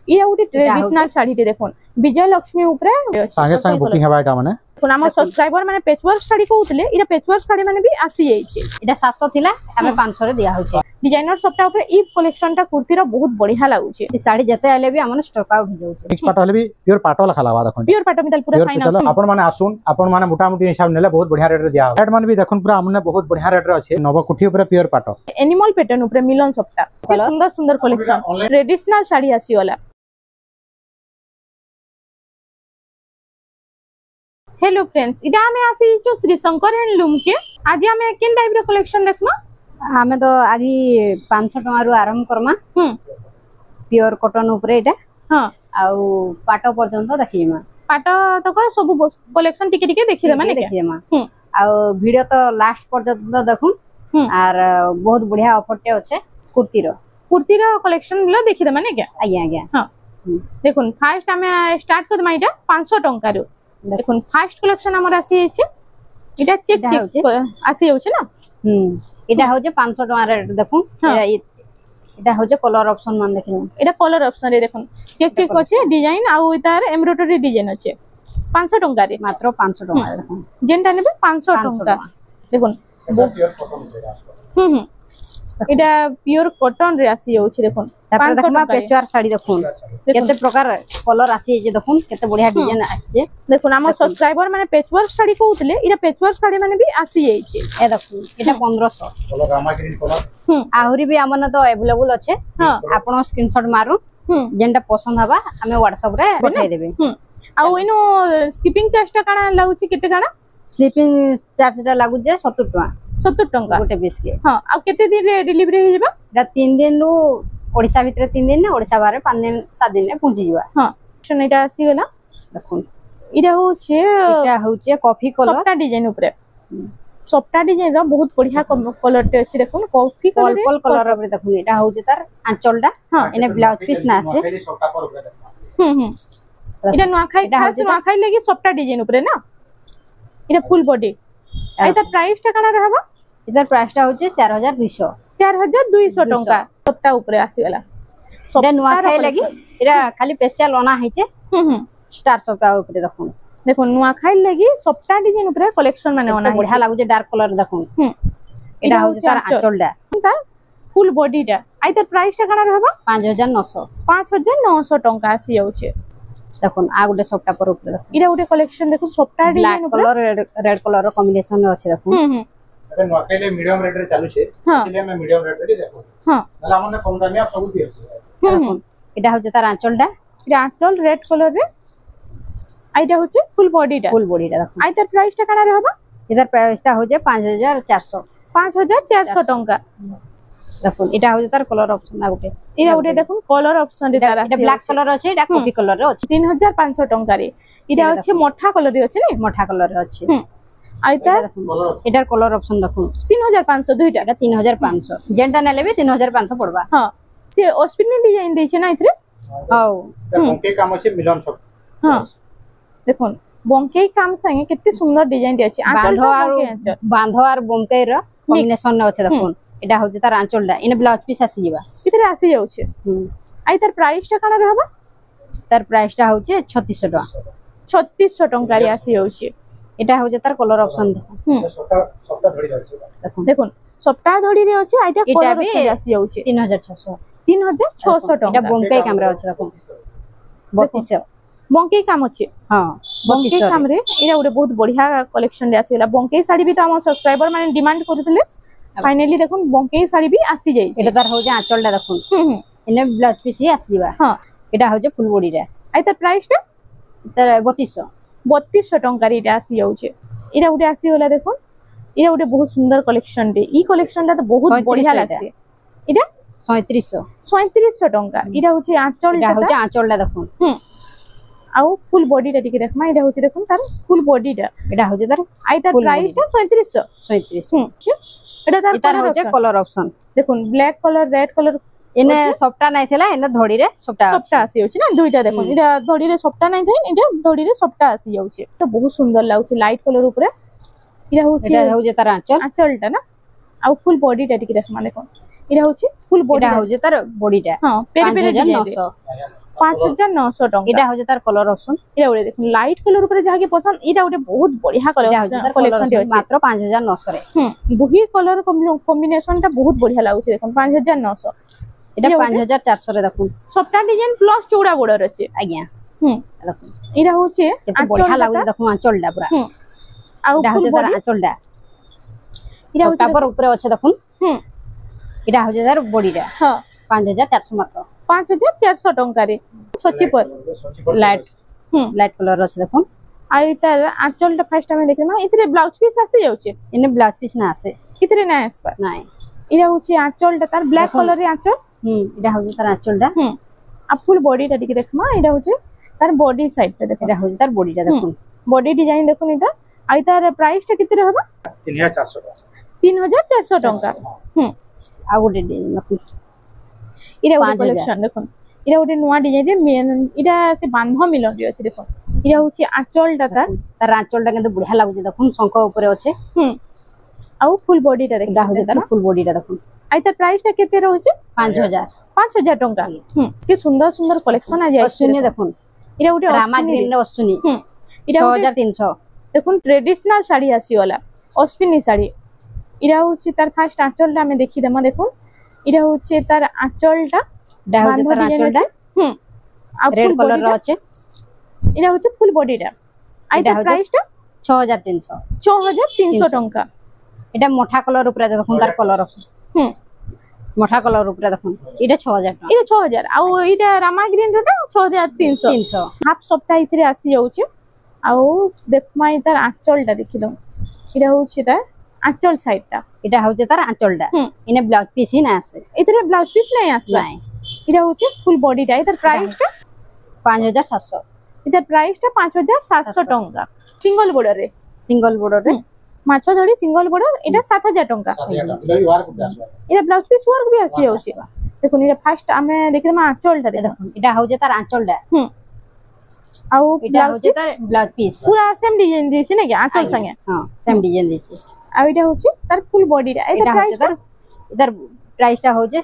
ये गोटे ट्रेडिशनल साड़ी देखो विजय लक्ष्मी ऊपर संगे संगे बुकिंग हेबा एटा माने हम सब्सक्राइबर माने पेचवर्क साड़ी कहउतले इरा पेचवर्क साड़ी माने भी आसी जाईछे इटा 700 थिला हमें 500 रे दिया होचे डिजाइनर सबटा ऊपर ई कलेक्शन टा कुर्ती रो बहुत बढ़िया लागुचे ई साड़ी जते आले भी हमन स्टॉक आउट हो जाउचे मिक्स पाटो हले भी प्योर पाटो लखा लावा देखो प्योर पाटो मिटल पूरा साइन आसी अपन माने आसुन अपन माने मोटा मोटी हिसाब नेले बहुत बढ़िया रेट रे दिया रेट माने भी देखन पूरा हमने बहुत बढ़िया रेट रे अछि नवकुठी ऊपर प्योर पाटो एनिमल पैटर्न ऊपर मिलन सबटा सुंदर सुंदर कलेक्शन ट्रेडिशनल साड़ी आसी वाला। हेलो फ्रेंड्स इटा हमें आसी जो श्री शंकर हैंडलूम के आज हमें किन टाइप रे कलेक्शन देखमा हमें तो आज 500 टका रु आरंभ करमा प्योर कॉटन ऊपर एटा हां आउ पाटो पर्यंत देखिमा पाटो तो को सब कलेक्शन टिके टिके देखि देमा ने देखिमा आउ वीडियो तो लास्ट पर्यंत देखुन आर बहुत बढ़िया ऑफर टे अछि कुर्ती रो कलेक्शन लो देखि देमा ने क्या आज्ञा आज्ञा हां देखुन फर्स्ट हमें स्टार्ट कर देमा इटा 500 टका रु देखुन फर्स्ट कलेक्शन हमर आसी छै इटा चेक चेक आसी होछ ना इटा हो जे 500 टका रेट देखुन इटा हो जे कलर ऑप्शन मान देखिन इटा कलर ऑप्शन रे देखुन चेक चेक अछि डिजाइन आ इतार एम्ब्रॉयडरी डिजाइन अछि 500 टका रे मात्र 500 टका देखुन जेनटा नेबे 500 टका देखुन इटा प्योर कॉटन रे आसी होछ देखुन 500 टका पेचवार साड़ी देखुन केते प्रकार कलर आसी जे देखुन केते बढ़िया डिजाइन आछे देखुन हमर सब्सक्राइबर माने पेचवर्क साड़ी कहउतले इरा पेचवर्क साड़ी माने भी आसी जाईछे ए देखुन एटा 1500 कलर रामा ग्रीन कलर आहुरी भी हमन तो अवेलेबल अछि हां आपण स्क्रीनशॉट मारू जेंटा पसंद हबा हमें WhatsApp रे पठाई देबे आ इनो शिपिंग चार्ज टा काना लागुची केते काना स्लीपिंग चार्ज टा लागु जे 70 टका गोटे पीस के हां आ केते दिन रे डिलीवरी हो जेबा एटा 3 दिन नु ओडिसा भीतर 3 दिन ने ओडिसा बारे 5 दिन 7 दिन में पहुंची जीवा हां एटा आसी गेला देखुन इरा होचे कॉफी कलर सबटा डिजाइन ऊपर सबटा डिजाइन रो बहुत बढ़िया कलर टे अछि देखुन कॉफी कलर पर्पल कलर रे देखुन एटा होचे तार आंचलटा एने ब्लाउज पीस ना आसे इरा नुआखाई खास नुआखाई लागि सबटा डिजाइन ऊपर ना इरा फुल बॉडी आइता प्राइस टा काना रहबा इधर प्राइस टा होचे 4200 टका सबटा ऊपर आसी गेला सबटा नुआखाई लागि इरा खाली स्पेशल ओना हैचे स्टार सबटा ऊपर देखुन देखुन नुआखाई लागि सबटा डिजाइन ऊपर कलेक्शन माने ओना बढ़िया लागु जे डार्क कलर देखुन एटा होचे तार आंचलटा फुल बॉडीटा आइता प्राइस टा काना रहबा 5900 टका आसी जाउचे देखुन आ गुटे सबटा पर ऊपर इरा गुटे कलेक्शन देखुन सबटा डिजाइन ऊपर कलर रेड कलर कॉम्बिनेशन रे अछि देखुन अबे नोकेले मीडियम रेट रे चालू छे इसलिए मैं मीडियम रेट रे देखो हां मला हमने कम दाम में आप सब दियो देखुन एटा होचे तार आंचलटा इरा आंचल रेड कलर रे आइटा होचे फुल बॉडीटा देखुन आइता प्राइस टा काना रहबा इधर प्राइस टा होचे 5400 टका देखुन एटा होचे तार कलर ऑप्शन आ गुटे इरा गुटे देखुन कलर ऑप्शन रे तार एटा ब्लैक कलर अछि एटा कॉफी कलर रे अछि 3500 टका रे इरा अछि मोठा कलर रे अछि ने मोठा कलर रे अछि आइता एटार कलर ऑप्शन देखुन 3500 दुइटा एटा 3500 जेंटा नेले भी 3500 पड़बा हां से ऑस्पिन में डिजाइन दै छै ना इथरे हां बंके काम अछि मिलन सब हां देखुन बंके काम संगे केते सुंदर डिजाइन दे अछि बांधो आर बंके रो कॉम्बिनेशन न अछि देखुन एटा होजे तार आंचलडा इने ब्लाउज पीस आसी जीवा कितरे आसी जाउ छै आइ तार प्राइस टा काना रहबा तार प्राइस टा होचे 3600 टका रे आसी जाउ छै एटा होजे तार कलर ऑप्शन सबटा धड़ी जाउ छै देखुन सबटा धड़ी रे अछि आइटा कलर ऑप्शन आसी जाउ छै 3600 टका एटा बंके कैमरा अछि देखुन 3200 बंके काम अछि हां बंके काम रे इरा उडे बहुत बढ़िया कलेक्शन रे आसीला बंके साड़ी भी त हम सब्सक्राइबर माने डिमांड करथिले फाइनली देखुन बंके साड़ी भी आसी जाई छै एटा तार हो जे आंचलडा देखुन इने ब्लाउज पीस ही आसीबा हां एटा हो जे फुल बॉडी रे आइ त प्राइस टा तार 3200 टका रे आसी जाउ छै इरा उडे आसी होला देखुन इरा उडे बहुत सुंदर कलेक्शन रे ई कलेक्शन दा त बहुत बढ़िया लागसे इरा 3700 टका इरा हो छै आंचलडा देखुन आउ फुल बॉडी टा टिके देखमा इडा होची देखुन तार फुल बॉडी टा एडा होजे तार आइ तार प्राइस टा 3700 एडा तार होजे कलर ऑप्शन देखुन ब्लैक कलर रेड कलर इने सबटा नै थिला इने धोडी रे सबटा आसी होची ना दुईटा देखुन इडा धोडी रे सबटा नै थाई इडा धोडी रे सबटा आसी जाउची तो बहुत सुंदर लागुची लाइट कलर ऊपर इडा होची एडा होजे तार आंचल टा ना आउ फुल बॉडी टा टिके देखमा देखुन এটা হচ্ছে ফুল বডি এটা হচ্ছে তার বডিটা হ্যাঁ পেরে পেরে 5900 5900 টাকা এটা হচ্ছে তার কলর অপশন এটা ওরে দেখুন লাইট কলর উপরে যাকে পছন্দ এটা ওটা বহুত বঢ়িয়া কলেকশন আছে মাত্র 5900 রে দুই কলর কম্বিনেশনটা বহুত বঢ়িয়া লাগুছে দেখুন 5900 এটা 5400 রে দেখুন সবটা ডিজাইন প্লাস চৌড়া বর্ডার আছে আজ্ঞা দেখুন এটা হচ্ছে বঢ়িয়া লাগুছে দেখুন আঁচলটা পুরা আর এটা হচ্ছে তার আঁচলটা এটা হচ্ছে তারপর উপরে আছে দেখুন এটা হচ্ছে তার বডিটা হ্যাঁ 5400 মাত্র 5400 টঙ্কারে সচিপর লাইট লাইট কলর আছে দেখুন আর তার আঁচলটা ফার্স্ট আমি দেখলাম এতে ব্লাউজ পিস আসে যাচ্ছে এনে ব্লাউজ পিস না আছে এতে না আসবে নাই এটা হচ্ছে আঁচলটা তার ব্ল্যাক কালারের আঁচল এটা হচ্ছে তার আঁচলটা আর ফুল বডিটা দিকে দেখমা এটা হচ্ছে তার বডি সাইডটা দেখো এটা হচ্ছে তার বডিটা দেখুন বডি ডিজাইন দেখুন এটা আর তার প্রাইসটা কত হবে 3400 টাকা 3400 টাকা আর গোটে ডিজাইন দেখুন এটা ওটা কালেকশন দেখুন এটা ওটা নয়া ডিজাইন মেন এটা সে বান্ধ মিলন রে আছে দেখুন এটা হচ্ছে আঁচলটা তার আঁচলটা কিন্তু বঢ়িয়া লাগুছে দেখুন শঙ্খ উপরে আছে আর ফুল বডিটা দেখুন এটা হচ্ছে তার ফুল বডিটা দেখুন আর তার প্রাইসটা কত রয়েছে 5000 টাকা কি সুন্দর সুন্দর কালেকশন আছে অশ্বিনী দেখুন এটা ওটা রামা গ্রিন অশ্বিনী এটা 6300 দেখুন ট্রেডিশনাল শাড়ি আসিওলা অশ্বিনী শাড়ি এটা হচ্ছে তার ফার্স্ট আঁচলটা আমি দেখি দেমা দেখুন এটা হচ্ছে তার আঁচলটা এটা হচ্ছে তার আঁচলটা আর রেড কালার আছে এটা হচ্ছে ফুল বডিটা আর তার প্রাইসটা 6300 টাকা এটা মোটা কালার উপরে দেখুন তার কালার আছে মোটা কালার উপরে দেখুন এটা 6000 টাকা এটা 6000 আর এটা রামা গ্রিন রটা 6300 হাফ সপ্তাহ ইতরে আসি যাচ্ছে আর দেখমাই তার আঁচলটা দেখি দাও এটা হচ্ছে তার আঁচল সাইডটা এটা হচ্ছে তার আঁচলটা এনে ব্লাউজ পিসই না আছে এটারে ব্লাউজ পিস নাই আসবে এটা হচ্ছে ফুল বডিটা এটার প্রাইসটা 5700 এটার প্রাইসটা 5700 টাকা সিঙ্গল বর্ডারে মাছ ধরি সিঙ্গল বর্ডার এটা 7000 টাকা এটা ব্লাউজ পিস ওয়ার্ক भी আসি যাচ্ছে দেখুন এটা ফার্স্ট আমি দেখিলাম আঁচলটা দেখুন এটা হচ্ছে তার আঁচলটা আর এটা হচ্ছে তার ব্লাউজ পিস পুরো সেম ডিজাইন দিয়েছে নাকি আঁচল সঙ্গে হ্যাঁ সেম ডিজাইন দিয়েছে আর এটা হচ্ছে তার ফুল বডিটা এটা প্রাইসটা এটার প্রাইসটা হচ্ছে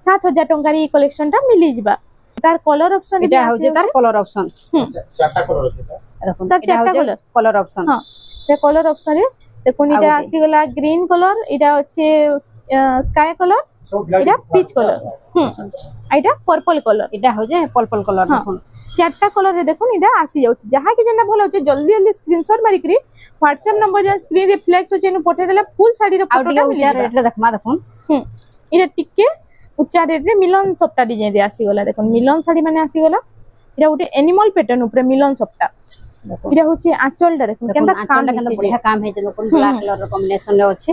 7000 টাকার এই কালেকশনটা মিলি যাবা তার কালার অপশন এটা হচ্ছে তার কালার অপশন চারটা কালার আছে দেখুন তার চারটা কালার অপশন হ্যাঁ এটা কালার অপশনে দেখুন এটা আসি গলা গ্রিন কালার এটা হচ্ছে স্কাই কালার এটা পিচ কালার এটা পার্পল কালার এটা হচ্ছে পার্পল কালার দেখুন চারটা কালারে দেখুন এটা আসি যাচ্ছে যাহা কি যেটা ভালো হচ্ছে জলদি জলদি স্ক্রিনশট মারি করি WhatsApp নম্বর যে স্ক্রিন রিফ্লেক্স হচ্ছে এনে পঠাই দেলে ফুল শাড়ির ফটোটা মিলি যাবে এটা দেখমা দেখুন এটা টিকে উচ্চা রেটে মিলন সবটা ডিজাইন রে আসি গলা দেখুন মিলন শাড়ি মানে আসি গলা এটা ওটা এনিমাল প্যাটার্ন উপরে মিলন সবটা এটা হচ্ছে আঁচলটা দেখুন কেনটা কামটা কিন্তু বড়িয়া কাম হইছে দেখুন ব্ল্যাক কালার কম্বিনেশন রে আছে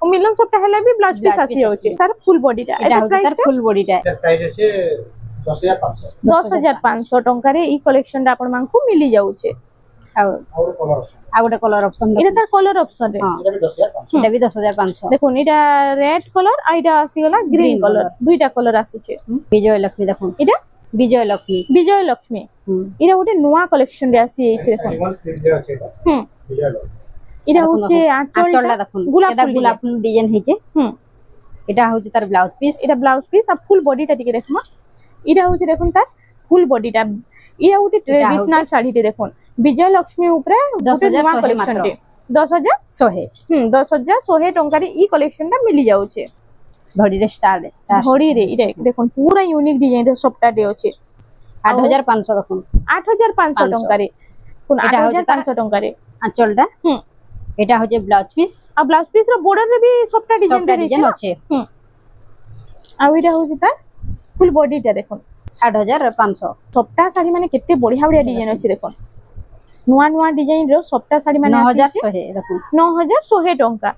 ও মিলন সবটা হেলে বি ব্লাউজ পিস আসি যাচ্ছে তার ফুল বডিটা এটা হচ্ছে তার ফুল বডিটা এর প্রাইস আছে 10500 টাকারে এই কালেকশনটা আপন মানকু মিলি যাচ্ছে আর গোটে কলর অপশন এটা তার কলর অপশন রে এটা বি 10500 দেখুন এটা রেড কলর আর এটা আসি গলা গ্রিন কলর দুইটা কলর আসুছে বিজয় লক্ষ্মী দেখুন এটা বিজয় লক্ষ্মী এটা ওটা নোয়া কালেকশন রে আসি এইছে দেখুন এটা হচ্ছে আঁচলটা দেখুন এটা গোলাপ ফুল ডিজাইন হইছে এটা হচ্ছে তার ব্লাউজ পিস এটা ব্লাউজ পিস আর ফুল বডিটা দিকে দেখুন এটা হচ্ছে দেখুন তার ফুল বডিটা এটা ওটা ট্রেডিশনাল শাড়িতে দেখুন বিজয় লক্ষ্মী উপরে 10000 কালেকশন 10100 টাকার এই কালেকশনটা মিলি যাচ্ছে ধড়িরে স্টার ধড়িরে এটা দেখুন পুরা ইউনিক ডিজাইন র সবটা দে আছে 8500 দেখুন 8500 টাকারে কোন 8500 টাকারে আঁচলটা এটা হচ্ছে ব্লাউজ পিস আর ব্লাউজ পিস র বর্ডার রে भी সবটা ডিজাইন আছে আর এটা হচ্ছে তার ফুল বডিটা দেখুন 8500 সবটা শাড়ি মানে কেতে বড়িয়া বড়িয়া ডিজাইন আছে দেখুন নয়া নয়া ডিজাইন র সবটা শাড়ি মানে 9100 দেখুন 9100 টাকা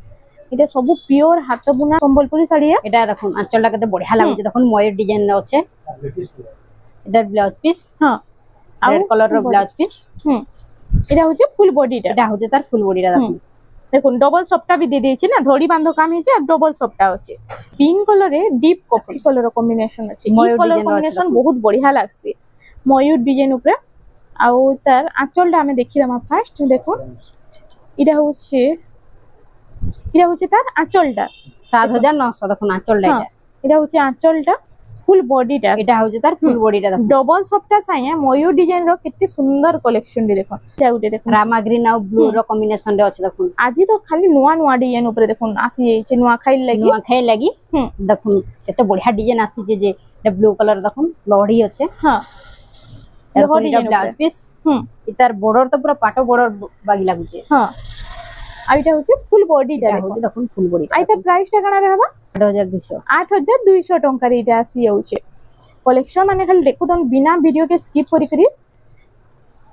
এটা সবু পিওর হাত বুনা সম্বলপুরি শাড়ি এটা দেখুন আঁচলটা কত বড়িয়া লাগুছে দেখুন ময়ূর ডিজাইন আছে এটা ব্লাউজ পিস হ্যাঁ রেড কালার র ব্লাউজ পিস এটা হচ্ছে ফুল বডিটা এটা হচ্ছে তার ফুল বডিটা দেখুন দেখুন ডবল সপটা भी दे দিয়েছি না ধড়ি বাঁধ কাম হয়েছে আর ডবল সপটা আছে পিঙ্ক কালারে ডিপ কফি কালার কম্বিনেশন আছে এই কালার কম্বিনেশন বহুত বঢ়িয়া লাগছে ময়ূর ডিজাইন উপরে আর তার আঁচলটা আমি দেখিলাম ফার্স্ট দেখুন এটা হচ্ছে এটা হচ্ছে তার আঁচলটা 7900 দেখুন আঁচলটা হ্যাঁ এটা হচ্ছে আঁচলটা ফুল বডিটা এটা হচ্ছে তার ফুল বডিটা দেখুন ডবল সফটা সাইয়া ময়ূর ডিজাইন র কেতে সুন্দর কালেকশন টি দেখুন এটা গুটে দেখুন রামা গ্রিন আর ব্লু র কম্বিনেশন রে আছে দেখুন আজি তো খালি নয়া নয়া ডিজাইন উপরে দেখুন আসি এইছে নয়া খাইল লাগি নয়া খাই লাগি দেখুন এত বড়িয়া ডিজাইন আসিছে যে এটা ব্লু কালার দেখুন লড়ি আছে হ্যাঁ লড়ি ব্লাউজ পিস ইতার বর্ডার তো পুরো পাটো বর্ডার বাগি লাগুছে হ্যাঁ আর এটা হচ্ছে ফুল বডিটা হচ্ছে দেখুন ফুল বডি আর এটা প্রাইসটা কানা रहबा 8200 টঙ্কার এটা আসি যাচ্ছে कलेक्शन माने खाली देखु तन बिना वीडियो के स्किप करी करी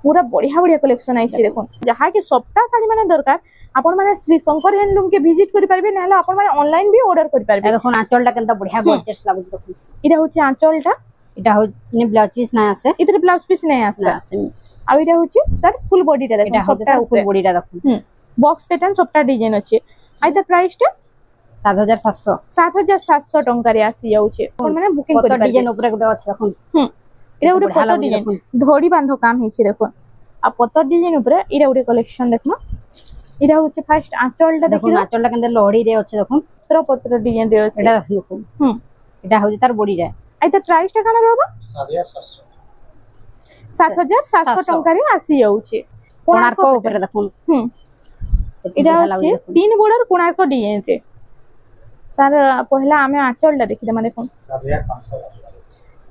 पूरा बढ़िया बढ़िया कलेक्शन आइसी देखो जहा कि सप्ताह साड़ी माने दरकार आपण माने श्री शंकर हैंडलूम के विजिट करि पारबे नाले आपण माने ऑनलाइन भी ऑर्डर करि पारबे देखो आंचलटा केनता बढ़िया गॉर्जियस लागु देखो इटा होची आंचलटा इटा होनी ब्लाउज पीस ना आसे इधर ब्लाउज पीस नहीं आसे आ इटा होची तार फुल बॉडीटा देखो सप्ताह फुल बॉडीटा देखो बॉक्स पैटर्न सप्ताह डिजाइन अछि आइता प्राइसटा 7700 टंका रे आसी जाउछे कोन माने बुकिंग करि पारबे डिजाइन ऊपर गुटे अछि देखो इरा गुटे पत्ता डिजाइन धोड़ी बांधो काम हिचे देखो आ पत्ता डिजाइन ऊपर इरा गुटे कलेक्शन देखमा इरा होचे फर्स्ट आंचलटा देखो आंचलटा केंदे लहड़ी रे अछि देखो पत्र डिजाइन रे अछि एटा देखो एटा होजे तार बॉडी रे आइता प्राइस टा काना रहबा 7700 टंका रे आसी जाउछे कोणार्क ऊपर देखो इरा होचे तीन बॉर्डर कोणार्क डिजाइन रे तार पहला आमे आंचलटा देखि दमा देखो 7500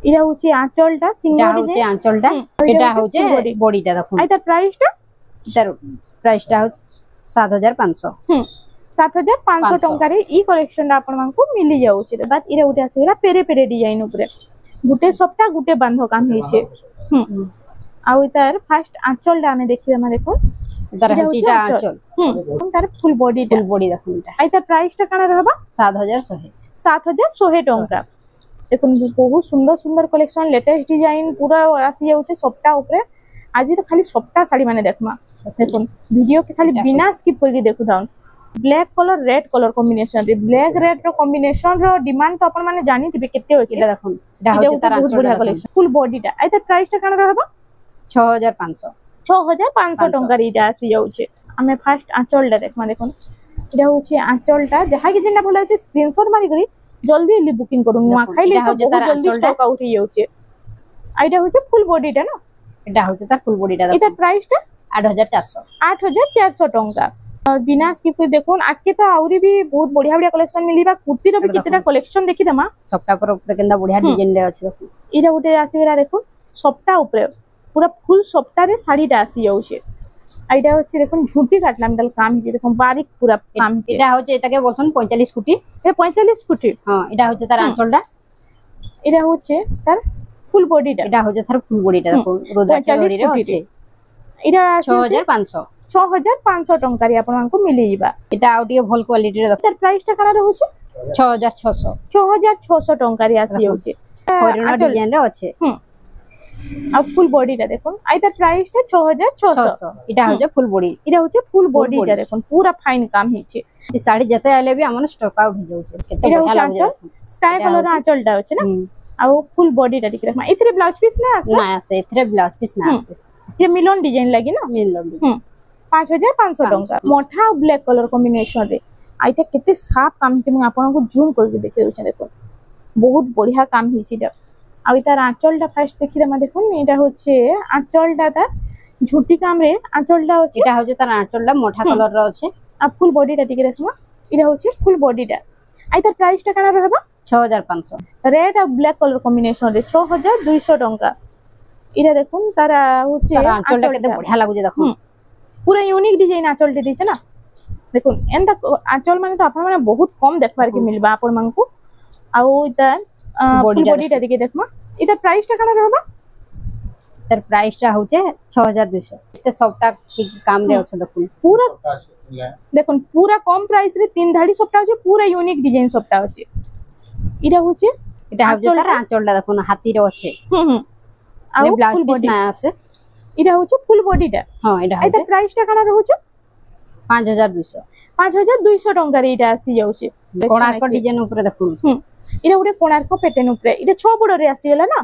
इरा होचे आंचलटा सिंगल होचे आंचलटा एटा होचे बॉडीटा देखो आइता प्राइसटा तार प्राइसटा 7500 7500 टंका रे ई कलेक्शन आपण मानकु मिली जाउचे बात इरा उटे आसीला पेरे पेरे डिजाइन ऊपर गुटे सप्ताह गुटे बांधो काम हिचे आउ तार फर्स्ट आंचलटा हमें देखि दमा देखो तार हटीटा आंचल तार फुल बॉडी देखो इटा आइता प्राइसटा काना रहबा 7100 टंका देखो बहुत सुंदर सुंदर कलेक्शन लेटेस्ट डिजाइन पूरा आसी जाउचे सप्ताह ऊपर आज तो खाली सप्ताह साड़ी माने देखमा देखो वीडियो के खाली बिना स्किप करके देखु दाउन black colour red colour combination रे ब्लैक रेड रो कॉम्बिनेशन रो डिमांड तो अपन माने जानि थिबे केते होचे एटा देखो एटा होचे तार बहुत बढ़िया कलेक्शन फुल बॉडीटा आइता प्राइसटा काना रहबा 6500 टंका रीटा आसी जाउचे हमें फर्स्ट आंचलटा देखमा देखो इटा होचे आंचलटा जहा कि जेना भला होचे स्क्रीनशॉट मारि करी जल्दी जल्दी बुकिंग करू नुआ खाइले तो बहुत जल्दी स्टॉक आउट हो जाउचे आइटा होचे फुल बॉडीटा ना एटा होचे तार फुल बॉडीटा इटा प्राइसटा 8400 टंका बिना स्किप कर देखो आके तो आउरी भी बहुत बढ़िया बढ़िया कलेक्शन मिलीबा कुर्ती रो भी कितना कलेक्शन देखि दमा सप्ताह पर ऊपर केंदा बढ़िया डिजाइन रे अछि देखो इरा उटे आसीला देखो सप्ताह ऊपर पूरा फुल सप्ताह रे साड़ीटा आसी जाउछे आइटा होचे देखो झुंटी काटला मिदल काम हिजे देखो बारीक पूरा काम एटा होचे एटाके बोलसन 45 फुटी ए 45 फुटी हां एटा होचे तार आंचलटा एटा होचे तार फुल बॉडीटा एटा होचे तार फुल बॉडीटा देखो रोदा चोड़ी रे अछि एटा 6500 टंका रे आपन मानकु मिली जिबा एटा आउटिए भल क्वालिटी रे तार प्राइसटा काना रहउचे 6600 टंका रे आसी जाउचे फॉरेनर डिजाइन रे अछि अब फुल बॉडीटा देखो आइता प्राइसटा 6600 इटा होजे फुल बॉडी इटा होचे फुल बॉडीटा देखो पूरा फाइन काम हिचे ई साड़ी जते आले भी हमन स्टॉक आउट हो जाउचे केते बढ़िया लागे स्काई कलर आंचलटा होचे ना आ फुल बॉडीटा दिख रहा इथरे ब्लाउज पीस ना आसे इथरे ब्लाउज पीस ना आसे ये मिलन डिजाइन लगी ना मिलन 5500 टंका मोठा और ब्लैक कलर कॉम्बिनेशन रे आइता केते साफ काम हिचे मैं आपन को जूम करके देखे दोचे देखो बहुत बढ़िया काम हिचीटा आ तार आंचलटा फर्स्ट देखि दमा देखो एटा होचे आंचलटा तार झुटी काम रे आंचलटा होचे एटा होचे तार आंचलटा मोठा कलर रो होचे आ फुल बॉडीटा टिके देखमा एटा होचे फुल बॉडीटा आइ तार प्राइसटा काना रहबा 6500 रेड और ब्लैक कलर कॉम्बिनेशन रे 6200 टंका इरा देखो तार होचे आंचलटा केते बढ़िया लागुजे देखो पूरा यूनिक डिजाइन आंचलटा दिছে ना देखो एंता आंचल माने तो आपन माने बहुत कम देखबार के मिलबा आपन मानकु आ इता बॉडीटा दिके देखमा इता प्राइसटा काना रहबा तर प्राइसटा होचे 6200 ते सबटा काम रे अछि देखो पूरा देखो पूरा कम प्राइस रे तीन धाड़ी सबटा होचे पूरा यूनिक डिजाइन सबटा होचे इटा होचे इटा होचे तार आंचलटा देखो ना हाथी रे अछि आ ब्लाउज पीस ना आसे इटा होचे फुल बॉडीटा हां इटा इता प्राइसटा काना रहउचे 5200 टंका रे इटा आसी जाउचे कोणार्क डिजाइन ऊपर देखो इटा उडे कोणार्क पैटर्न ऊपर इटा 6 बॉर्डर रे आसी गेला ना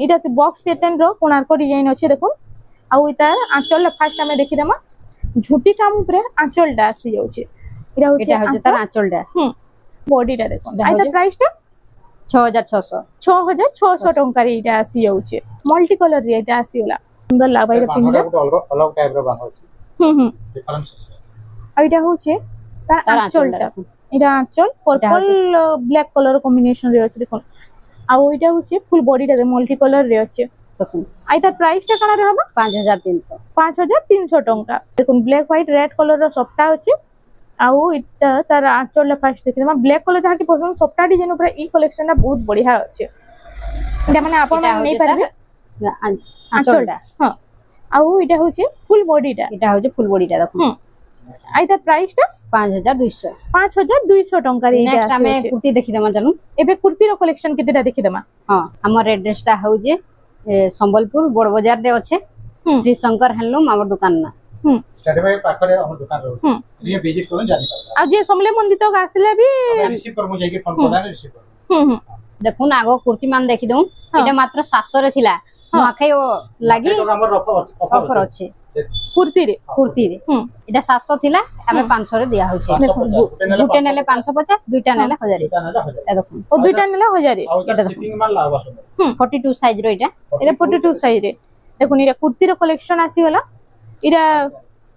इटा से बॉक्स पैटर्न रो कोणार्क डिजाइन अछि देखो आ इता आंचल फर्स्ट हमें देखि दमा झुटी काम ऊपर आंचलटा आसी जाउची इरा होची तार आंचलटा बॉडीटा देखो आइता प्राइसटा 6600 टंका रे इटा आसी जाउची मल्टी कलर रे इटा आसी होला सुंदर लागबा इटा पिनले अलग टाइप रो बांध होची डिफरेंस आइटा होची तार आंचलटा इटा आंचल पर्पल ब्लैक कलर कॉम्बिनेशन रे अछि देखो आ ओइटा होची फुल बॉडीटा रे मल्टी कलर रे अछि देखो आइता प्राइसटा काना रे हबा 5300 टंका देखो ब्लैक व्हाइट रेड कलर रो सप्ता अछि आउ इटा तार आंचल फास्ट देखिमा ब्लैक कलर जहा की पसंद सप्ता डिजाइन ऊपर ई कलेक्शन टा बहुत बढ़िया अछि इटा माने आपन नै परबे आंचलटा हां आउ इटा होची फुल बॉडीटा देखो आइता प्राइसटा 5200 टंका रे नेक्स्ट हमें कुर्ती देखि देमा जानू एबे कुर्ती रो कलेक्शन केतेटा देखि देमा हां हमर एड्रेस टा हो जे संबलपुर बड़ बाजार रे अछि श्री शंकर हैंडलूम हमर दुकान ना स्टेडियम पाखरे हमर दुकान रो ये विजिट करून जानि पाबा आ जे समले मंदिर तक आसले भी रिसीव कर मु जाई के फोन कोना रिसीव कर देखुन आगो कुर्ती मान देखि दऊ एटा मात्र 700 रे थिला नखाई लागि तो हमर ऑफर अछि कुर्ती रे एटा 700 थिला हमें 500 रे दिया होछि गुटे नेले 550 दुईटा नेले 1000 ए देखुन ओ दुईटा नेले 1000 एटा शिपिंग मान लागबा सुंदर 42 साइज रो एटा 42 साइज रे देखुन इरा कुर्ती रो कलेक्शन आसी होला इरा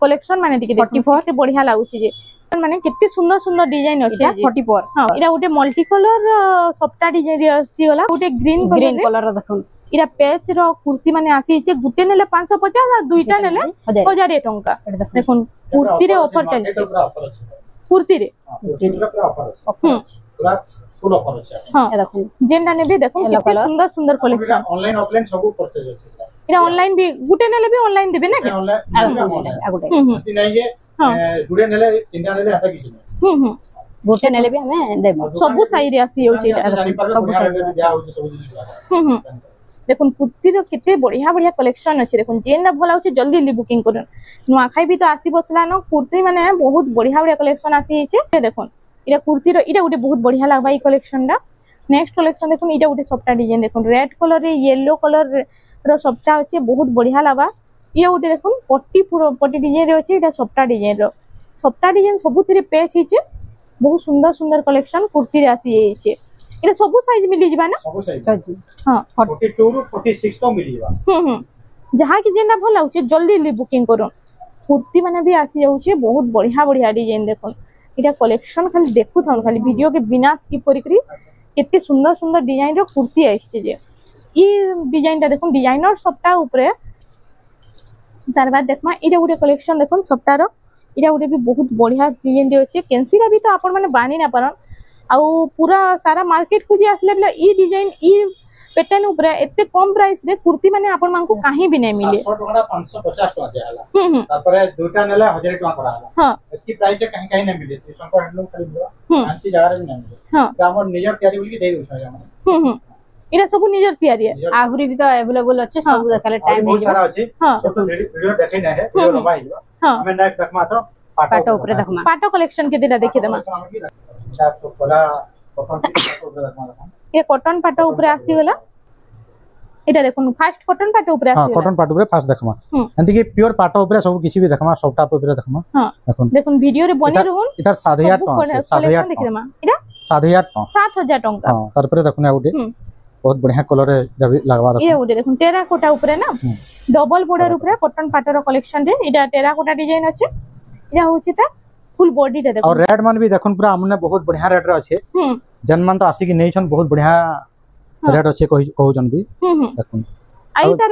कलेक्शन माने टिके 44 ते बढ़िया लागुची जे माने कितने सुंदर सुंदर डिजाइन अछि 44 हां इरा उटे मल्टी कलर सप्ता डिजाइन रे आसी होला उटे ग्रीन कलर देखुन इरा पैच रो कुर्ती माने आसी छे गुटे नेले 550 आ दुईटा नेले 1000 टंका देखुन कुर्ती रे ऑफर चल छे कुर्ती रे पूरा ऑफर अछि पूरा फुल ऑफर अछि हां देखुन जेंडा ने भी देखुन कितने सुंदर सुंदर कलेक्शन ऑनलाइन ऑफलाइन सब परचेज अछि इरा ऑनलाइन भी गुटे नेले भी ऑनलाइन देबे ना ऑनलाइन गुटे नहीं जे जुड़े नेले इंडिया नेले आता किछि नहीं गुटे नेले भी हमें देबो सब साइज रे आसी होछि सब साइज दिया होछि सब देखुन कुर्ती रो कितने बढ़िया बढ़िया कलेक्शन अछि देखुन जेना भला होछि जल्दी ली बुकिंग करन नुआ खाई भी तो आसी बसला न कुर्ती माने बहुत बढ़िया बढ़िया कलेक्शन आसी छै देखुन इरा कुर्ती रो इरा उटे बहुत बढ़िया लागबा ई कलेक्शन दा नेक्स्ट कलेक्शन देखुन इटा उटे सप्ता डिजाइन देखुन रेड कलर रे येलो कलर रो सप्ता अछि बहुत बढ़िया लागबा इरा उटे देखुन पट्टी डिजाइन रे अछि इटा सप्ता डिजाइन सबुतरे पेच हिचे बहुत सुंदर सुंदर कलेक्शन कुर्ती रे आसी छै इरा सब साइज मिली जिबा ना सब साइज हां 42 रो 46 तो मिली जिबा जहा कि जेना भला होचे जल्दी ली बुकिंग करो कुर्ती माने भी आसी जाउ छे बहुत बढ़िया बढ़िया डिजाइन देखो इटा कलेक्शन खाली देखु थन खाली वीडियो के बिना स्किप करिकरी केते सुंदर सुंदर डिजाइन रो कुर्ती आइछे जे ई डिजाइन ता देखो डिजाइनर सप्ताह ऊपर तार बाद देखमा इटा उटे कलेक्शन देखो सप्ताह रो इटा उटे भी बहुत बढ़िया डिजाइन रे अछि कैंसिला भी तो आपण माने बानी ना परन आ पूरा सारा मार्केट खुजी आसले बला ई डिजाइन ई पैटर्न ऊपर एते कम प्राइस रे कुर्ती माने आपण मानकु काहे भी नै मिले 700 टका 550 टका देहाला तापर दुटा नेले 1000 टका पड़ाला हां एती प्राइस से काहे नै मिले शंकर हैंडलूम खाली बोला आंसी जगह रे नै मिले हां हमर निजर तयारी बोली के दे दोछा हम इरा सब निजर तयारी है आगुरी भी तो अवेलेबल अछि सब देखाले टाइम बहुत सारा अछि हां तो वीडियो देखे नै है वीडियो लंबा हिबा हमें नेक्स्ट देखमा तो पाटो ऊपर देखमा पाटो कलेक्शन के देटा देखि देमा तो कोला कॉटन पाटो ऊपर देखमा ये कॉटन पाटो ऊपर आसी होला एटा देखुन फास्ट कॉटन पाटो ऊपर आसी हां कॉटन पाटो ऊपर फास्ट देखमा एंती के प्योर पाटो ऊपर सब किछि भी देखमा सबटा ऊपर देखमा हां देखुन वीडियो रे बनी रहन इधर 7000 टका 7000 देखि देमा इरा 7000 टका हां तार पर देखुन आउटे बहुत बढ़िया कलर है जब लगवा ये उडे देखुन टेराकोटा ऊपर ना डबल बॉर्डर ऊपर कॉटन पाटो कलेक्शन रे इडा टेराकोटा डिजाइन अछि इडा होछि ता फुल बॉडी रे देखुन और रेड मान भी देखुन पूरा हमने बहुत बढ़िया रेट रे अछि जन मान तो आसी कि नै छन बहुत बढ़िया रेट अछि कहू जन भी देखुन आई तार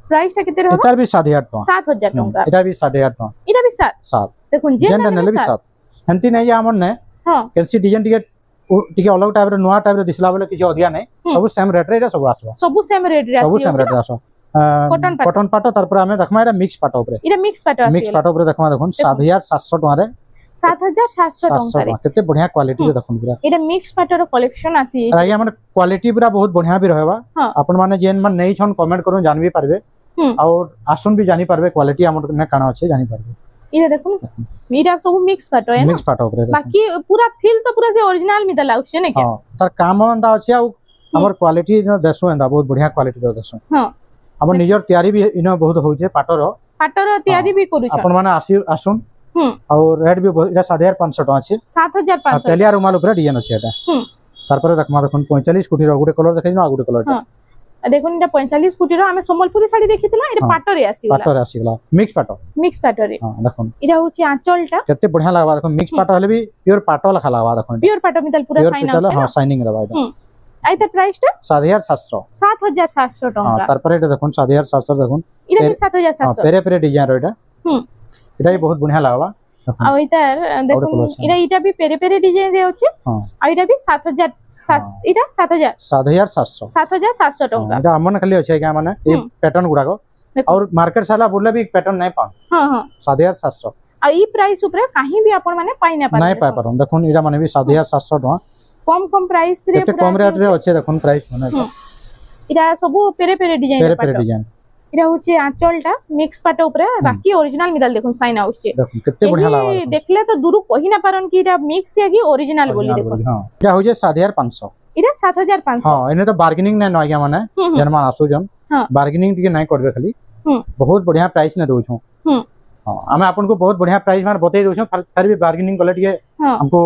प्राइस ता केते रहबा इतार भी 7000 टका 7000 टका इटा भी 7000 टका इटा भी 7 देखुन जेन नेले भी 7 हंती नै या हमन ने हां कैसी डिजाइन टिके अलग टाइप रे नया टाइप रे दिसला बोले किछ अधिया नै सब सेम रेट रे सब आसबा सब सेम रेट रे आसी सब सेम रेट रे आसो कॉटन पाटो तार पर हमें देखमा एटा मिक्स पाटो ऊपर इटा मिक्स पाटो ऊपर देखमा देखुन 7700 टका रे 7700 टका रे केते बढ़िया क्वालिटी रे देखुन पूरा इटा मिक्स पाटो रो कलेक्शन आसी अरे या माने क्वालिटी पूरा बहुत बढ़िया भी रहबा अपन माने जेन मन नै छन कमेंट करू जान भी पारबे और आसुन भी जानि पारबे क्वालिटी हमर ने काना अछि जानि पारबे इरा देखुन मीरा सब मिक्स पाटो है ना मिक्स पाटो ऊपर बाकी पूरा फील तो पूरा से ओरिजिनल मिदा लाउछ ने के हां तार काम अंदा अछि आ हमर क्वालिटी देसो अंदा बहुत बढ़िया क्वालिटी दो देसो हां हमर निजर तयारी भी इनो बहुत होउछे पाटो रो पाटर तयारी भी करू छ अपन माने आसुन और रेट भी एटा 7500 टका छै 7500 तेलिया रुमाल ऊपर डिजाइन अछि एटा तार पर देखमा देखन 45 कोटी रो गुटे कलर देखै न आ गुटे कलर देखुन एटा 45 कोटी रो हमें सम्बलपुरी साड़ी देखितला एटा पाटर रे आसीला पाटर आसीला मिक्स पाटर रे हां देखन इरा होची आंचलटा केते बढ़िया लागबा देखन मिक्स पाटर हले भी प्योर पाटर लखा लागबा देखन प्योर पाटर मितल पूरा साइन आउस हां साइनिंग रहबा एटा आइता प्राइस टा 7700 टका तार पर एटा देखन 7700 देखन इरा 7700 पेरे पेरे डिजाइन रो एटा एटा भी बहुत बढ़िया लागबा आ इतार देखुन इरा भी पेरे पेरे डिजाइन रे अछि आ इरा भी 7000 इरा 7700 टका इरा हमन खाली अछि क्या माने ए पैटर्न गुडाको और मार्केट साला बोलले भी पैटर्न नै पा हां हां 7700 आ ई प्राइस ऊपर काहे भी अपन माने पाइ नै पाइ परन देखुन इरा माने भी 7700 टका कम प्राइस रे केते कम रेट रे अछि देखुन प्राइस माने इरा सब पेरे पेरे डिजाइन इरा होची आंचलटा मिक्स पाट ऊपर बाकी ओरिजिनल मिदल देखुन साइन आउस छे देखुन केते बढ़िया लागबा देखले तो दूर कहि ना पारन कि इरा मिक्स या कि ओरिजिनल बोली देखुन हां इरा होजे 7500 इरा 7500 हां एने तो बार्गेनिंग नै नया माने जनमा आसु जन बार्गेनिंग टिके नै करबे खाली बहुत बढ़िया प्राइस नै दउ छु हां हमें आपन को बहुत बढ़िया प्राइस मार बतै दउ छु फिर भी बार्गेनिंग कले टिके हमको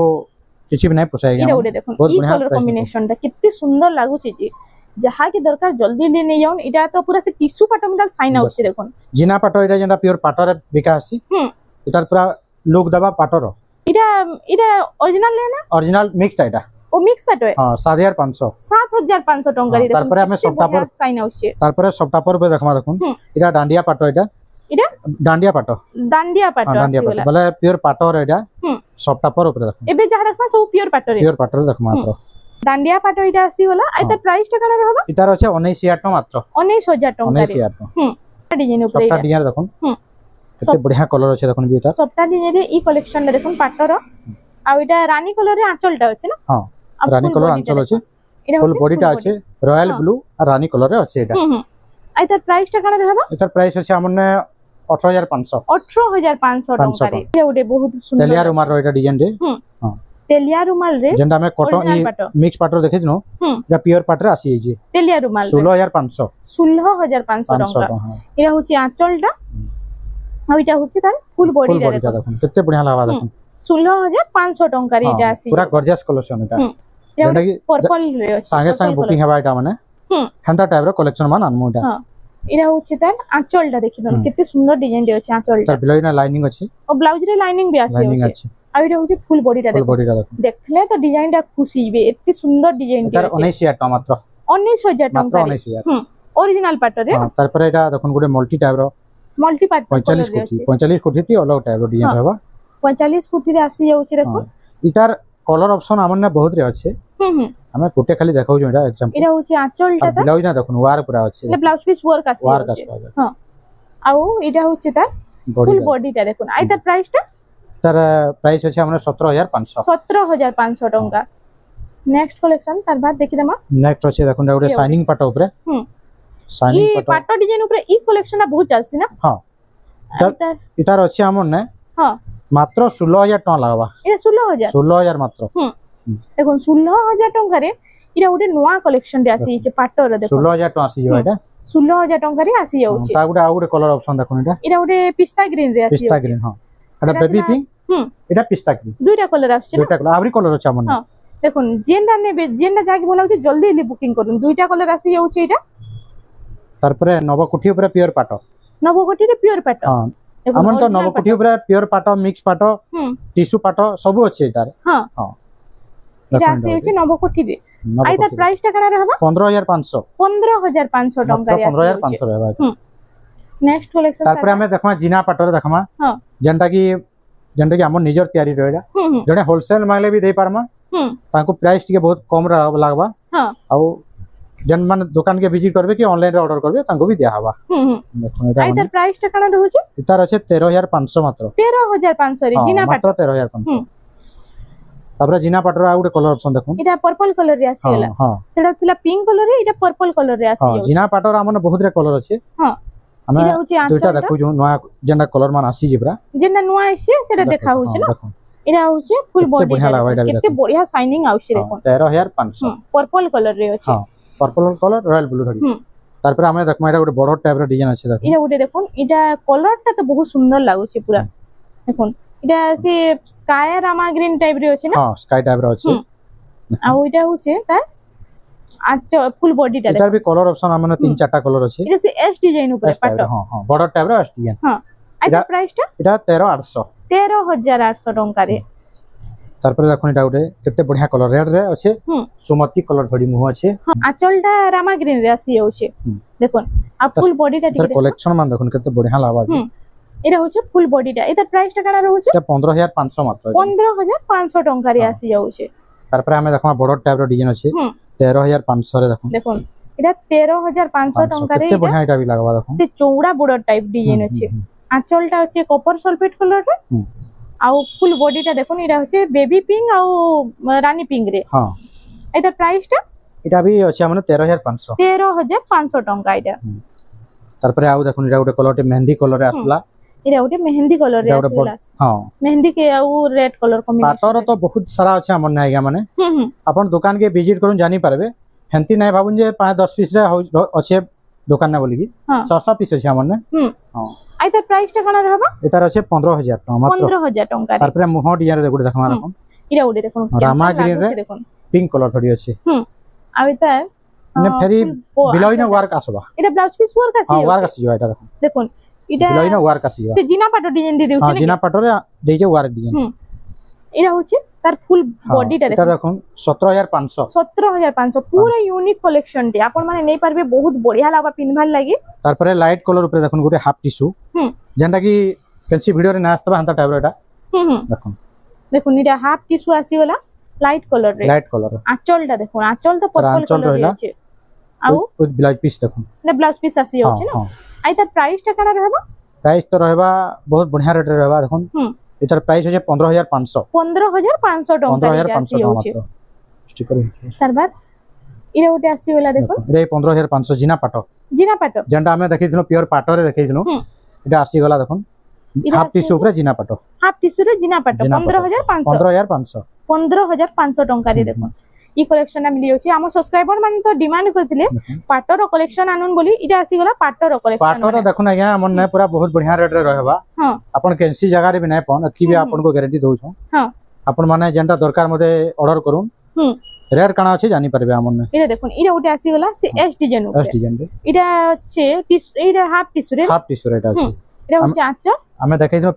किछि भी नै पोसाएगा इरा उडे देखुन ई कलर कॉम्बिनेशन ता कित्ते सुंदर लागु छी जी जहा के दरकार जल्दी ले नै जाउन इटा तो पूरा से टिश्यू पाटो मिदल साइन आउस छी देखुन जिना पाटो इटा जेंदा प्योर पाटो रे विकासी इतार पूरा लोक दबा पाटो रो इटा ओरिजिनल लेना ओरिजिनल मिक्स इटा ओ मिक्स पाटो है हां 7500 टंका रे तार पर हमें सप्ताह पर साइन आउस छी तार पर सप्ताह पर देखमा देखुन इटा डांडिया पाटो इटा डांडिया पाटो आसी वाला बोले प्योर पाटो रे इटा सप्ताह पर ऊपर देखुन एबे जहा देखमा सब प्योर पाटो देखमा मात्र डांडिया पाटो इटा आसी वाला आइता प्राइस टा कना रहबा इतार अछि 19000 टका मात्र 19000 टका रे 19000 डिजाइन ऊपर सबटा डिजाइन देखुन केते बढ़िया कलर अछि देखुन भी इतार सबटा डिजाइन रे ई कलेक्शन रे देखुन पाटो रो आ इटा रानी कलर रे आंचलटा अछि ना हां रानी कलर आंचल अछि फुल बॉडीटा अछि रॉयल ब्लू आ रानी कलर रे अछि एटा आइता प्राइस टा कना रहबा इतार प्राइस अछि हमने 18500 टका रे ये उडे बहुत सुंदर तेलिया रुमाल रो एटा डिजाइन रे हां तेलिया रुमाल रे जेंदा में कॉटन ई मिक्स पाटर देखै नो या प्योर पाटर आसी जे तेलिया रुमाल 16500 टका इरा होची आंचलटा आ इटा होची तार फुल बॉडी रे देखुन केते बढ़िया लागबा देखुन 16500 टका रे इटा आसी पूरा गॉर्जियस कलेक्शन एटा जेंदा कि पर्पल रे अछि संगे संग बुकिंग हेबा एटा माने हंता टाइप रो कलेक्शन मान अनमु एटा हां इरा होची तार आंचलटा देखि दन केते सुंदर डिजाइन रे अछि आंचलटा तार ब्लाउज ना लाइनिंग अछि और ब्लाउज रे लाइनिंग भी आसी आ इरा होची फुल बॉडीटा देखले तो डिजाइन टा खुशी बे एत्ते सुंदर डिजाइन तार 19000 टका मात्र 19000 टका रे ओरिजिनल पाटर रे तार पर एटा देखन गुडे मल्टी टाइप रो मल्टी पार्ट 45 कोटी टी अलग टाइप रो डिजाइन रहबा 45 कोटी रे आसी जाउची देखो इतार कलर ऑप्शन हमन बहुत रे अछि हमें कोटे खाली देखाउ जो एटा एग्जांपल इरा होची आंचलटा ता ब्लाउज ना देखन वार पूरा अछि ले ब्लाउज पीस वर्क आसी हां आउ इटा होची तार फुल बॉडीटा देखुन आइ तार प्राइस टा तार प्राइस अछि हमने 17500 टका नेक्स्ट कलेक्शन तार बाद देखि दमा नेक्स्ट अछि देखुन गुडे शाइनिंग पाटो ऊपर शाइनिंग पाटो पाटो डिजाइन ऊपर ई कलेक्शन बहुत चलसी ना हां इतार अछि हमने हां मात्र 16000 टका लागबा ए 16000 मात्र देखुन 16000 टका रे इरा गुडे नवा कलेक्शन रे आसी छै पाटो रे देखो 16000 टका आसी जो एटा 16000 टका रे आसी जाउ छै ता गुडे आ गुडे कलर ऑप्शन देखुन एटा इरा गुडे पिस्ता ग्रीन रे आसी पिस्ता ग्रीन हां एटा बेबी पिंक एटा पिस्ता ग्रीन दुईटा कलर आसी दुईटा कलर आवरी कलर अछि हमन हां देखुन जेंडा ने जेंडा जाके बोलाउ छै जल्दी जल्दी बुकिंग करूं दुईटा कलर आसी जाउ छै एटा तार पर नवकोठी ऊपर प्योर पाटो नवकोठी रे प्योर पाटो हां हमन तो नवकोठी ऊपर प्योर पाटो मिक्स पाटो टिश्यू पाटो सब अछि तार हां हां इटा आसी अछि नवकोठी रे आइ तार प्राइस टा कना रहबा 15500 टका रे 15500 रहबा नेक्स्ट कलेक्शन तार पर हमें देखमा जिना पाटो रे देखमा हां जेंटा की हमन निजर तयारी रहडा जने होलसेल माले भी दे पारमा ताको प्राइस टिके बहुत कम लागबा हां आ जन मन दुकान के विजिट करबे कि ऑनलाइन रे ऑर्डर करबे ताको भी दिया हवा आई तार प्राइस टा कना रहउ छै इतार अछि 13500 मात्र 13500 रे जिना पाटो मात्र 13500 तापर जिना पाटो आ गुटे कलर ऑप्शन देखु इटा पर्पल कलर रे आसी गेला हां सेटा थिला पिंक कलर रे इटा पर्पल कलर रे आसी हां जिना पाटो हमन बहुत रे कलर अछि हां हमें दुटा देखु जो नया जेना कलर मान आसी जिब्रा जेना नया आसी सेटा देखा होछ ना इरा होछ फुल बॉडी केते बढ़िया शाइनिंग आउछ देखो 13500 पर्पल कलर रे अछि हां पर्पल कलर रॉयल ब्लू धरी तार पर हमें देखमा एटा गोटे बड़ टाइप रो डिजाइन अछि देखो इटा गोटे देखुन इटा कलर टा तो बहुत सुंदर लागुछि पूरा देखुन इटा से स्काई रामा ग्रीन टाइप रे अछि ना हां स्काई टाइप रो अछि आ इटा होचे तार आ फुल बॉडी टा इधर भी कलर ऑप्शन हमने 3-4टा कलर अछि इटा से एस डिजाइन ऊपर पाटो हां हां बड़ टाइप रो एस डिजाइन हां आइटा प्राइस टा इटा 13800 टंका रे तार पर देखो इटा गोटे केते बढ़िया कलर रेड रे अछि सुमति कलर थोड़ी मुह अछि हां आचल टा रामा ग्रीन रे आसी होचे देखोन आ फुल बॉडी टा ठीक कलेक्शन मान देखोन केते बढ़िया लागबा एटा होचे फुल बॉडी टा एटा प्राइस टा काना रहउचे 15500 मात्र 15500 टंका रे आसी जाउचे तार पर हमें देखमा बड़ टाइप रो डिजाइन अछि 13500 रे देखो एटा 13500 टंका रे केते बढ़िया एटा भी लागबा देखो से चौड़ा बॉर्डर टाइप डिजाइन अछि आंचल टा अछि कॉपर सल्फेट कलर रे आउ फुल बॉडी टा देखो एटा अछि बेबी पिंक आउ रानी पिंक रे हां एटा प्राइस टा एटा भी अछि हमने 13500 टंका एटा तार पर आउ देखो एटा गोटे कलर टे मेहंदी कलर रे आसला एटा गोटे मेहंदी कलर रे आसला हां मेहंदी के आउ रेड कलर कॉम्बिनेशन पाटर तो बहुत सारा अछि हमन नाइगा माने अपन दुकान के विजिट करून जानि पारबे हेंती नै भाबुन जे 5-10 पीस रे अछि दुकान ना बोली की 600 पीस अछि हमन ने हां आइता प्राइस टा कना रहबा एतार अछि 15000 टका मात्र 15000 टका तार पर मोह डिजाइन रे देखो देखमा रखन इरा उडे देखो रामा ग्रीन रे पिंक कलर थोड़ी अछि आ एता ने फेरी बिलोइना वर्क आसबा एटा ब्लाउज पीस वर्क आसी हां वर्क आसी एटा देखो इटा बिलोइना वर्क आसी से जिना पाटो डिजाइन दे देउ हां जिना पाटो रे देजे वर्क डिजाइन इरा होचे तार फुल बॉडी टा देखो देखो 17500 पूरा यूनिक कलेक्शन टे आपण माने नै पारबे बहुत बढ़िया लागबा पिनभाल लागि तार पर लाइट कलर ऊपर देखो गोटे हाफ टिश्यू जेंटा की फैंसी वीडियो रे नाचतबा हंता टाइप रेटा देखो देखो निटा हाफ टिश्यू आसी वाला लाइट कलर आंचल टा देखो आंचल तो पर्पल कलर रे अछि आउ ब्लाउज पीस देखो ने ब्लाउज पीस आसी होछि ना आइ तार प्राइस टा कना रहबा प्राइस तो रहबा बहुत बढ़िया रेट रे रहबा देखो इतर प्राइस है 15500 टका रे आसी होछि स्टिकर तार बाद इरे गोटे आसी वाला देखो रे 15500 जिना पाटो जेंटा हमें देखैथिनो प्योर पाटो रे देखैथिनो एटा आसी गला देखो हाफ टिश्यू ऊपर जिना पाटो रे जिना पाटो 15500 टका रे देखो ई कलेक्शन मिली होछि हम सब्सक्राइबर माने तो डिमांड करथिले पाटो रो कलेक्शन आनुन बोली इटा आसी गला पाटो रो कलेक्शन पाटो रो देखो ना या मन नै पूरा बहुत बढ़िया रेट रे रहबा हां अपन कैंसी जगह रे भी नै पन अथि भी आपन को गारंटी दउ छ हां अपन माने जेंटा दरकार मते ऑर्डर करूं रेट काना अछि जानि परबे हमन नै इरा देखो इरा उटे आसी गला से एस डिजाइन रे इरा छे इरा हाफ टिश्यू रेट अछि इरा होछि आचा हमें देखैथिनो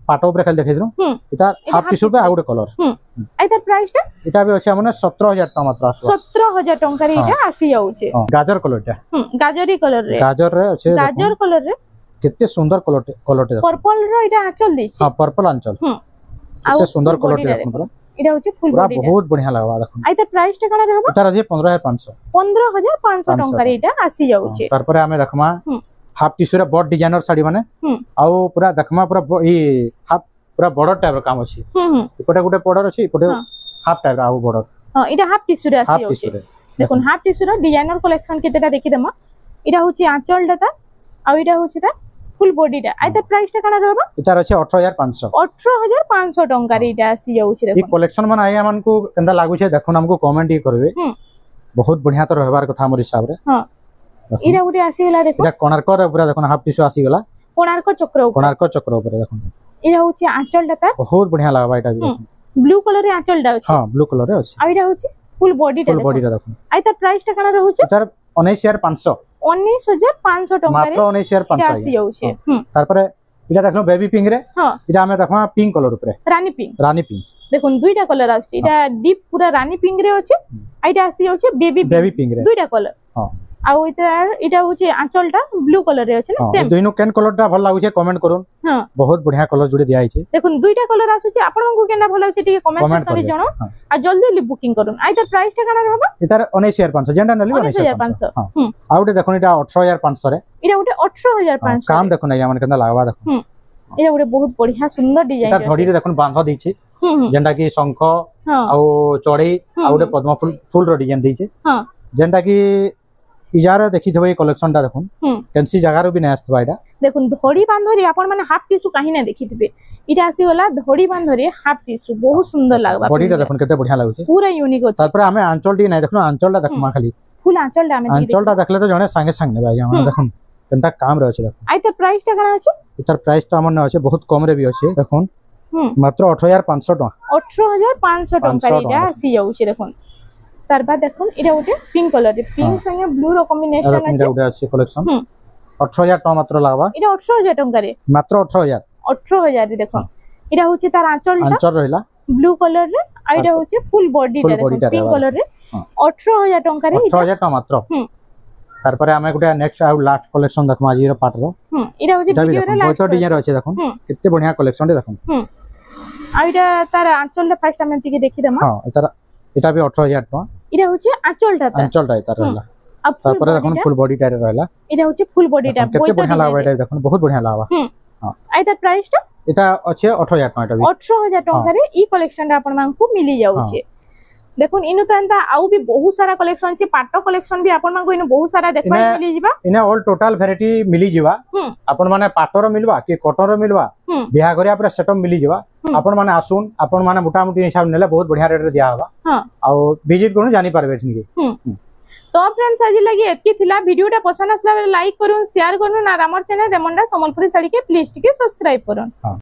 पाटो ऊपर खाली देखैथिनो इता हाफ टिश्यू पे आउट कलर आइता प्राइस टा इटा भी अछि हमने 17000 टका मात्र 17000 टका रे इटा आसी जाउछे गाजर कलर टा गाजरी कलर रे अछि गाजर कलर रे केते सुंदर कलर पर्पल रो इटा आंचल दैछि हां पर्पल आंचल केते सुंदर कलर टे देखो इटा होछि फुल बॉडी बहुत बढ़िया लागबा देखो आइता प्राइस टा कना रहबा इता अछि 15500 टका रे इटा आसी जाउछे तार पर हमें देखमा हाफ टिश्यू रे बॉड डिजाइनर साड़ी माने आउ पूरा देखमा पूरा ई हाफ पूरा बॉर्डर टाइप काम अछि इपटे गुटे बॉर्डर अछि इपटे हाफ टाइप आउ बॉर्डर हां इटा हाफ टिश्यू रे आसी होछि देखो हाफ टिश्यू रे डिजाइनर कलेक्शन केतेटा देखि देमा इटा होछि आंचल डाटा आउ इटा होछि ता फुल बॉडी टा आइता प्राइस टा काना रहबा इतार अछि 18500 टका रे इटा आसी जाउछि देखो ई कलेक्शन मन आइ हमन को केंदा लागु छै देखो हमको कमेंट ही करबे बहुत बढ़िया तो रहबार कथा हमर हिसाब रे हां इरा उडे आसी गला देखो इटा कोणार्क रे पूरा देखो हाफ टिश्यू आसी गला कोणार्क चक्र ऊपर देखो इरा होछि आंचल डाटा बहुत बढ़िया लागबा इटा ब्लू कलर रे आंचल डा अछि हां ब्लू कलर रे अछि आ इरा होछि फुल बॉडी टा देखो आइता प्राइस टा काना रहउछि इतार 19500 टका मात्र 19500 आसी जाउछि तार पर इटा देखलो बेबी पिंक रे हां इटा हमें देखमा पिंक कलर ऊपर रानी पिंक देखो दुईटा कलर आछि इटा डीप पूरा रानी पिंक रे अछि आइटा आसी जाउछि बेबी पिंक रे दुईटा कलर हां आउ इटा होछि आंचलटा ब्लू कलर रे अछि ना सेम दुइनो केन कलरटा भल लागु छै कमेंट करूं हां बहुत बढ़िया कलर जुड़े दिया छै देखो दुईटा कलर आसु छै आपन को केना भल लागु छै टिके कमेंट सेक्शन रे जणो आ जल्दी बुकिंग करूं आइता प्राइस टा काना रहबा इतार 19500 जेंडा नली 19500 हां आउटे देखो इटा 18500 रे इटा उटे 18500 काम देखो ना हमन केना लागबा देखो इटा उटे बहुत बढ़िया सुंदर डिजाइन इता धड़ी रे देखो बांध दै छै जेंडा की शंख आ चढ़ई आ उटे पद्म फूल रो डिजाइन दै छै हां जेंडा की इजारा देखि थबे कलेक्शन टा देखुन कैंसी जगह रो भी नै आस्तबा इटा देखुन धड़ी बांधरी आपण माने हाफ टिश्यू काहे नै देखिथिबे इटा आसी वाला धड़ी बांधरी हाफ टिश्यू बहुत सुंदर लागबा बॉडी टा देखुन केते बढ़िया लागु छै पूरा यूनिक अछि तार पर हमें आंचल डी नै देखनो आंचल टा देखमा खाली फुल आंचल दा में आंचल दा देखले तो जने संगे संग ने भाई हम देखुन केनता काम रे अछि देखुन आइ त प्राइस टा कना अछि इतर प्राइस तो हमन ने अछि बहुत कम रे भी अछि देखुन मात्र 18500 टका 18500 टका इटा आसी जाउछि देखुन तार बाद देखुन इटा उटे पिंक कलर रे पिंक संगे ब्लू रो कॉम्बिनेशन अछि इटा उटे अछि कलेक्शन 18000 टका मात्र लागबा इटा 18000 टका रे मात्र 18000 रे देखुन इटा होछि तार आंचल रहिला ब्लू कलर रे आइडा होछि फुल बॉडी रे पिंक कलर रे 18000 टका रे 18000 टका मात्र तार परे हमें गुटे नेक्स्ट आ लास्ट कलेक्शन देखमा आजी रो पार्ट रो इडा होछि वीडियो रे लास्ट बहुत डिजाइन अछि देखुन केते बढ़िया कलेक्शन रे देखुन आइडा तार आंचल रे फर्स्ट हम एंती के देखि देमा हां एटा भी 18000 टका इडा होछि आंचल टा तार रहला तार परे देखुन फुल बॉडी टाइप रहला इडा होछि फुल बॉडी टाइप केते बढ़िया लागबा एटा देखुन बहुत बढ़िया लागबा हां आइदा प्राइस टा एटा अछि 18000 टका एटा भी 18000 टका रे ई कलेक्शन रा अपन मानकु मिली जाउछि देखुन इनु तंता आउ भी बहुत सारा कलेक्शन छी पाटो कलेक्शन भी आपन मानको इनु बहुत सारा देखबा मिली जिबा इने ऑल टोटल वैरायटी मिली जिबा आपन माने पाटोर मिलबा कि कॉटन मिलबा बिहा गरिया पर सेटअप मिली जिबा आपन माने आसुन आपन माने मोटा मोटी हिसाब नेले बहुत बढ़िया रेट रे दिया होबा हां आ विजिट करू जानि पारबे छिनके तो फ्रेंड्स आज लगी एतकी थिला वीडियोटा पसंद आसला लाइक करूँ शेयर करूँ ना हमर चैनल रेमंडा संबलपुरी साड़ी के प्लीज टिके सब्सक्राइब करूँ।